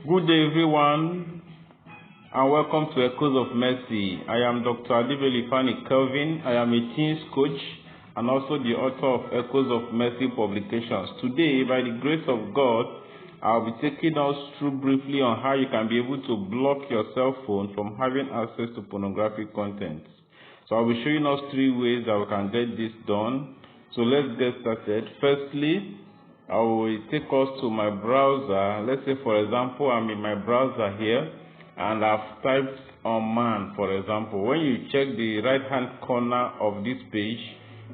Good day, everyone, and welcome to Echoes of Mercy. I am Dr. Adibeli Kelvin. I am a teens coach and also the author of Echoes of Mercy publications. Today, by the grace of God, I'll be taking us through briefly on how you can be able to block your cell phone from having access to pornographic content. So I'll be showing us 3 ways that we can get this done. So let's get started. Firstly, I will take us to my browser. Let's say, for example, I'm in my browser here and I've typed on man, for example. When you check the right hand corner of this page,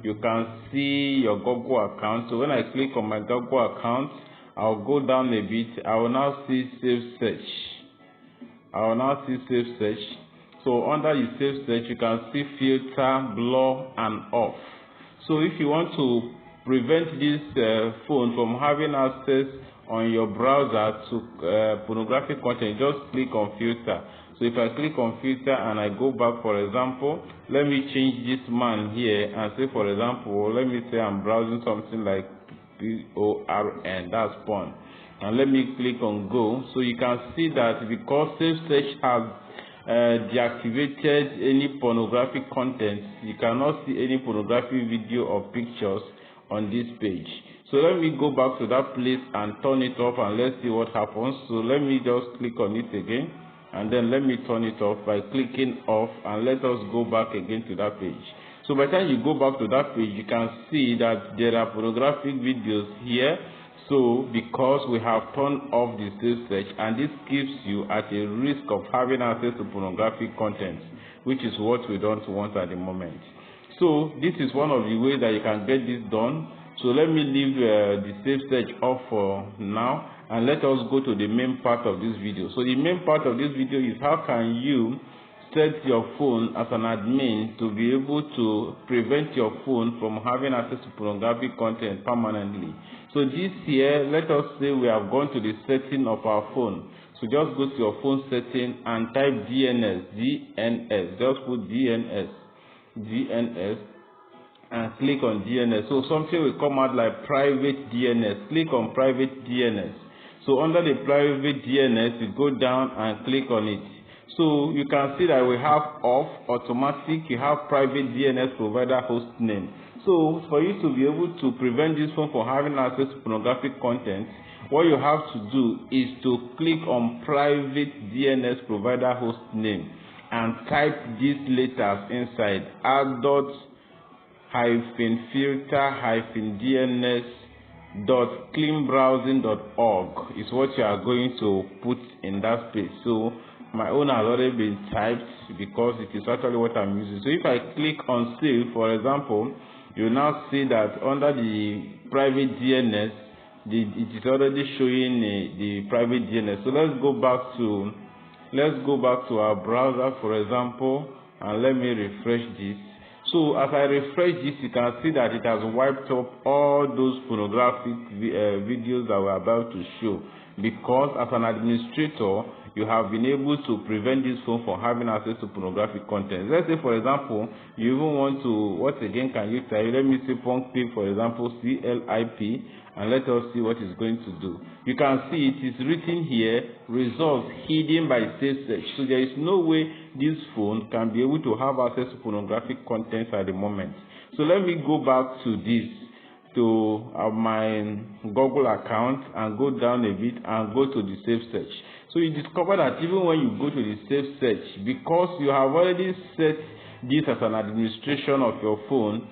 you can see your Google account. So when I click on my Google account, I'll go down a bit. I will now see save search. So under the save search, you can see filter, blur, and off. So if you want to prevent this phone from having access on your browser to pornographic content, just click on filter. So if I click on filter and I go back, for example, let me change this man here and say, for example, let me say I'm browsing something like porn, that's porn, and let me click on go. So you can see that because save search has deactivated any pornographic content, you cannot see any pornographic video or pictures on this page. So let me go back to that place and turn it off, and let's see what happens. So let me just click on it again, and then let me turn it off by clicking off, and let us go back again to that page. So by the time you go back to that page, you can see that there are pornographic videos here. So because we have turned off the save search, and this keeps you at a risk of having access to pornographic content, which is what we don't want at the moment. So this is one of the ways that you can get this done. So let me leave the save search off for now, and let us go to the main part of this video. So the main part of this video is how can you set your phone as an admin to be able to prevent your phone from having access to pornographic content permanently. So this here, let us say we have gone to the setting of our phone. So just go to your phone setting and type DNS. Just put DNS, and click on DNS. So something will come out like private DNS. Click on private DNS. So under the private DNS, you go down and click on it. So you can see that we have off, automatic, you have private DNS provider host name. So for you to be able to prevent this phone from having access to pornographic content, what you have to do is to click on private DNS provider host name and type these letters inside: adult-filter-dns.cleanbrowsing.org is what you are going to put in that space. So my own has already been typed because it is actually what I'm using. So if I click on save, for example, you now see that under the private DNS, it is already showing the private DNS. So let's go back to our browser, for example, and let me refresh this. So as I refresh this, you can see that it has wiped up all those pornographic videos that we're about to show, because as an administrator, you have been able to prevent this phone from having access to pornographic content. Let's say, for example, you even want to, what again can you type? Let me say PUNCLIP, for example, CLIP, and let us see what it's going to do. You can see it is written here, results hidden by save search. So there is no way this phone can be able to have access to pornographic content at the moment. So let me go back to this, to my Google account, and go down a bit and go to the save search. So you discover that even when you go to the save search, because you have already set this as an administration of your phone,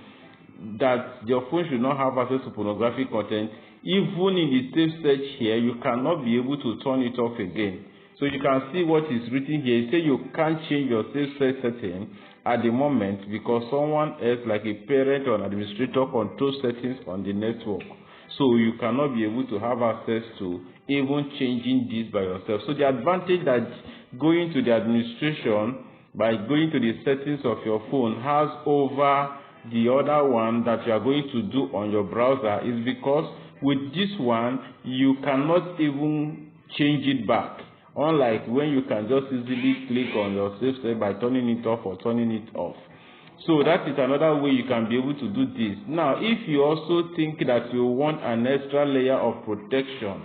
that your phone should not have access to pornographic content, even in the save search here, you cannot be able to turn it off again. So you can see what is written here. It says you can't change your save search setting at the moment because someone else, like a parent or an administrator, controls settings on the network. So you cannot be able to have access to even changing this by yourself. So the advantage that going to the administration by going to the settings of your phone has over the other one that you are going to do on your browser is because with this one, you cannot even change it back. Unlike when you can just easily click on your save state by turning it off or turning it off. So that is another way you can be able to do this. Now, if you also think that you want an extra layer of protection,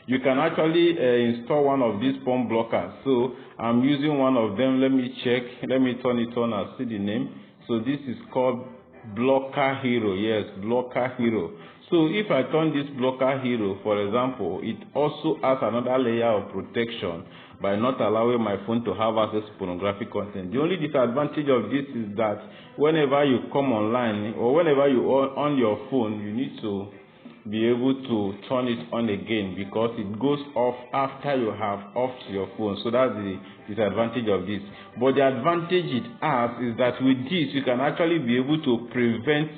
you can actually install one of these porn blockers. So I'm using one of them. Let me check. Let me turn it on and see the name. So this is called Blocker Hero. Yes, Blocker Hero. So if I turn this Blocker Hero, for example, it also adds another layer of protection by not allowing my phone to have access to pornographic content. The only disadvantage of this is that whenever you come online or whenever you are on your phone, you need to be able to turn it on again, because it goes off after you have off your phone. So that's the disadvantage of this. But the advantage it has is that with this you can actually be able to prevent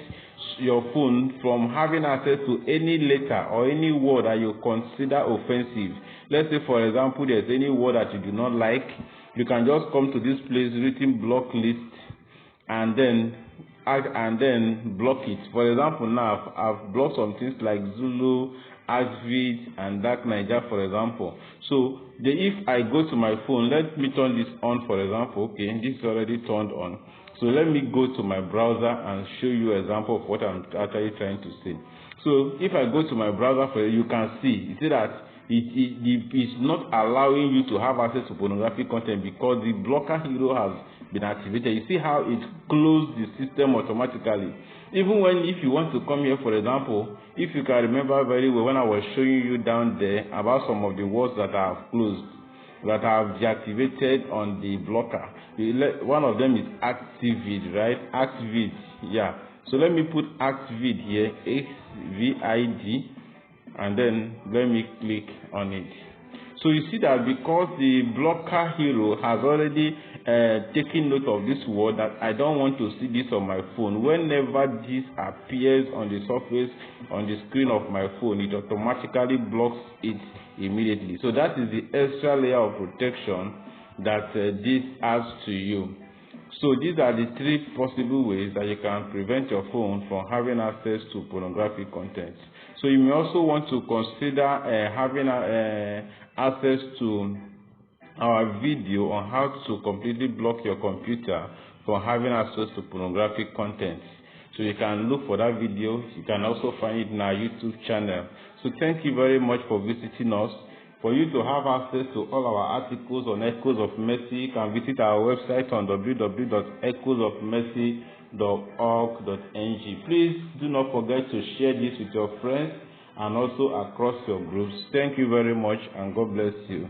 your phone from having access to any letter or any word that you consider offensive. Let's say, for example, there's any word that you do not like, you can just come to this place written block list and then block it. For example, now I've blocked some things like Zulu, Adibeli, and Dark Niger, for example. So if I go to my phone, let me turn this on, for example. Okay, this is already turned on. So let me go to my browser and show you an example of what I'm actually trying to say. So if I go to my browser, you can see that it's not allowing you to have access to pornographic content because the Blocker Hero has been activated. You see how it closed the system automatically. Even if you want to come here, for example, if you can remember very well when I was showing you down there about some of the words that I have closed, that I have deactivated on the blocker. One of them is Activid, right? Activid, yeah. So let me put Activid here, Xvid, and then let me click on it. So you see that because the Blocker Hero has already taken note of this word, that I don't want to see this on my phone. Whenever this appears on the surface on the screen of my phone, it automatically blocks it immediately. So that is the extra layer of protection that this adds to you. So these are the three possible ways that you can prevent your phone from having access to pornographic content. So you may also want to consider having access to our video on how to completely block your computer from having access to pornographic content. So you can look for that video. You can also find it in our YouTube channel. So thank you very much for visiting us. For you to have access to all our articles on Echoes of Mercy, you can visit our website on www.echoesofmercy.org.ng. Please do not forget to share this with your friends and also across your groups. Thank you very much, and God bless you.